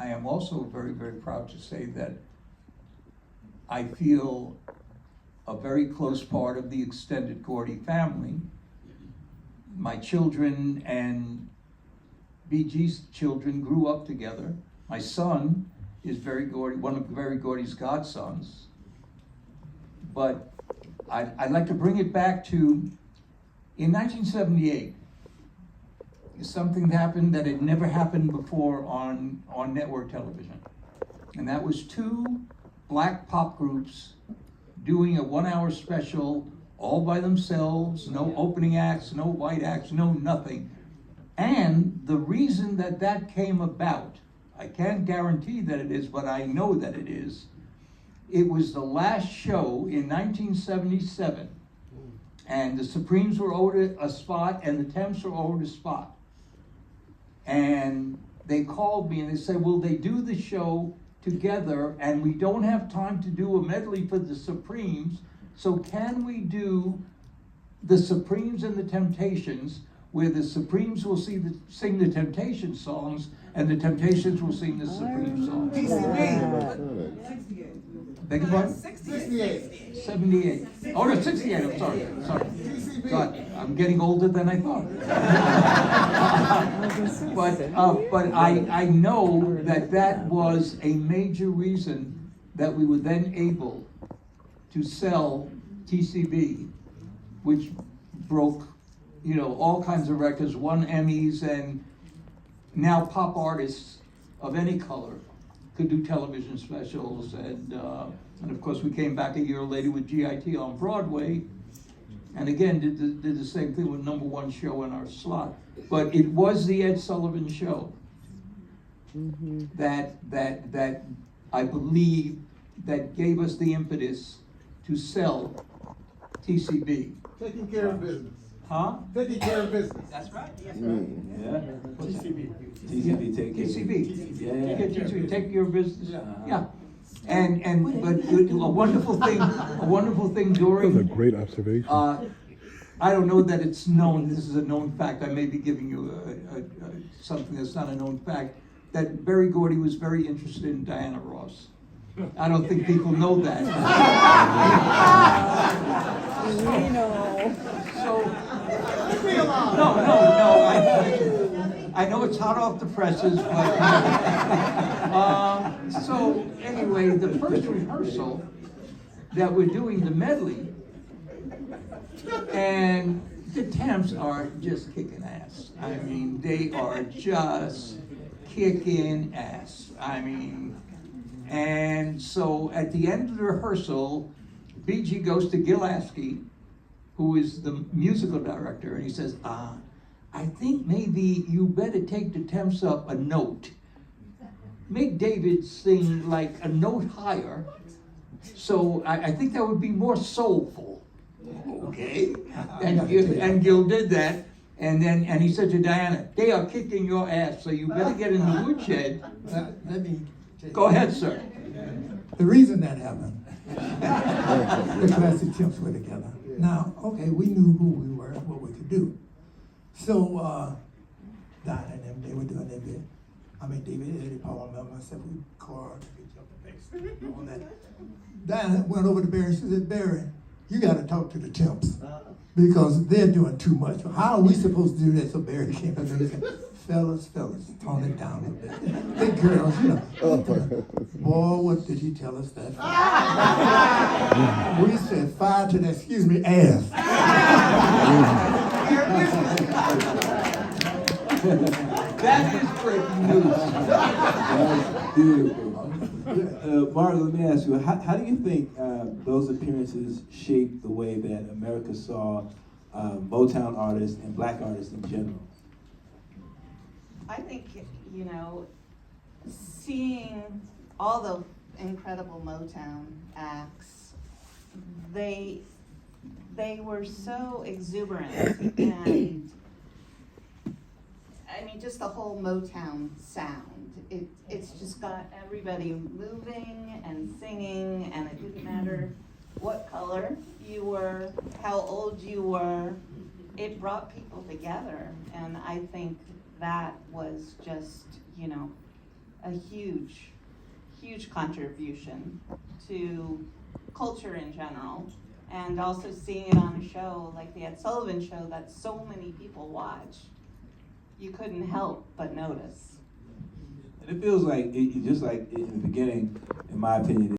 I am also very, very proud to say that I feel a very close part of the extended Gordy family. My children and BG's children grew up together. My son is Very Gordy, one of Very Gordy's godsons. But I'd like to bring it back to, in 1978, something happened that had never happened before on network television. And that was two black pop groups doing a 1 hour special all by themselves, no opening acts, no white acts, no nothing. And the reason that that came about, I can't guarantee that it is, but I know that it is, it was the last show in 1977. And the Supremes were owed a spot and the Temps were owed a spot. And they called me and they said, will they do the show together, and we don't have time to do a medley for the Supremes, so can we do the Supremes and the Temptations, where the Supremes will sing the Temptation songs and the Temptations will sing the Supreme songs? Beg your pardon? 68. 78. Oh no, 68, I'm sorry. God, I'm getting older than I thought. But I know that that was a major reason that we were then able to sell TCB, which broke, all kinds of records, won Emmys, and now pop artists of any color could do television specials, and of course we came back a year later with GIT on Broadway, and again did the same thing with #1 show in our slot. But it was the Ed Sullivan show that I believe that gave us the impetus to sell TCB. Taking care of business. Huh? Taking care of business. That's right. Yes, Yeah. TCB. TCB, take care. TCB. Yeah. TCB, take your business. Yeah. But a wonderful thing during. That's a great observation. I don't know that it's known. This is a known fact. I may be giving you something that's not a known fact. That Berry Gordy was very interested in Diana Ross. I don't think people know that. We know. No. I know it's hot off the presses, but so anyway, the first rehearsal that we're doing the medley, and the Temps are just kicking ass. I mean, they are just kicking ass. And so at the end of the rehearsal, BG goes to Gil Askey, who is the musical director, and he says, I think maybe you better take the Temps up a note. Make David sing like a note higher. So I think that would be more soulful. Okay. And Gil did that. And he said to Diana, they are kicking your ass, so you better get in the woodshed. Let me Go ahead, sir. The reason that happened, the classic Temps were together. Now, okay, we knew who we were and what we could do. So, Diana and them, they were doing their bit. David, Eddie, Paul, Mel, myself, we called, all that. Diana went over to Barry, she said, Barry, you got to talk to the Temps because they're doing too much. How are we supposed to do that? So Barry came up and said, fellas, tone it down a bit. Big girls, Boy, what did he tell us that for? We said fire to that, ass. That is breaking news. That's beautiful. Mark, let me ask you, how do you think those appearances shaped the way that America saw Motown artists and black artists in general? I think, seeing all the incredible Motown acts, they were so exuberant, and just the whole Motown sound. It's just got everybody moving and singing, and it didn't matter what color you were, how old you were. It brought people together, and I think that was just, a huge, huge contribution to culture in general. And also seeing it on a show like the Ed Sullivan Show that so many people watch, you couldn't help but notice. And it feels like, just like in the beginning, in my opinion,